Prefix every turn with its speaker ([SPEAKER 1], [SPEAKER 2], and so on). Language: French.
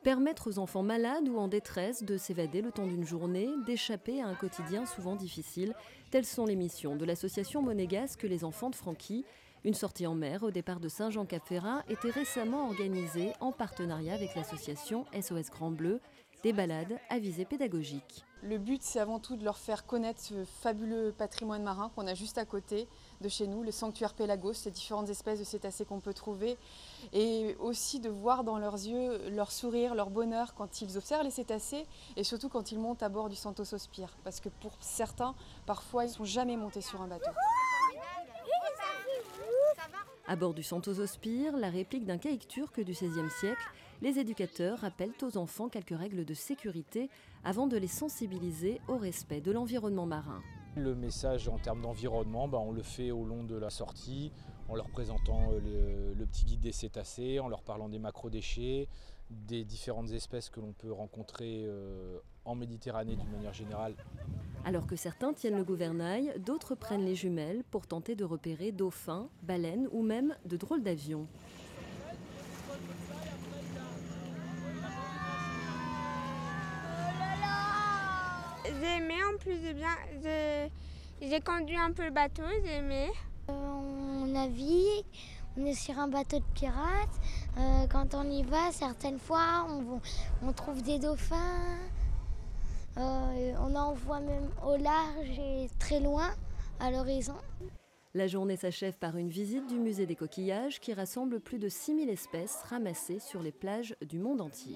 [SPEAKER 1] Permettre aux enfants malades ou en détresse de s'évader le temps d'une journée, d'échapper à un quotidien souvent difficile, telles sont les missions de l'association monégasque Les Enfants de Francky. Une sortie en mer au départ de Saint-Jean-Cap-Ferrat était récemment organisée en partenariat avec l'association SOS Grand Bleu, des balades à visée pédagogique.
[SPEAKER 2] Le but, c'est avant tout de leur faire connaître ce fabuleux patrimoine marin qu'on a juste à côté de chez nous, le sanctuaire Pélagos, ces différentes espèces de cétacés qu'on peut trouver, et aussi de voir dans leurs yeux leur sourire, leur bonheur quand ils observent les cétacés et surtout quand ils montent à bord du Santos Hospire, parce que pour certains, parfois, ils ne sont jamais montés sur un bateau.
[SPEAKER 1] À bord du Santos Hospire, la réplique d'un caïque turc du XVIe siècle, les éducateurs rappellent aux enfants quelques règles de sécurité avant de les sensibiliser au respect de l'environnement marin.
[SPEAKER 3] Le message en termes d'environnement, on le fait au long de la sortie, en leur présentant le petit guide des cétacés, en leur parlant des macrodéchets, des différentes espèces que l'on peut rencontrer en Méditerranée d'une manière générale.
[SPEAKER 1] Alors que certains tiennent le gouvernail, d'autres prennent les jumelles pour tenter de repérer dauphins, baleines ou même de drôles d'avions.
[SPEAKER 4] J'ai aimé en plus de bien. J'ai conduit un peu le bateau, j'ai aimé.
[SPEAKER 5] On navigue, on est sur un bateau de pirates. Quand on y va, certaines fois, on trouve des dauphins. On en voit même au large et très loin, à l'horizon.
[SPEAKER 1] La journée s'achève par une visite du musée des coquillages qui rassemble plus de 6000 espèces ramassées sur les plages du monde entier.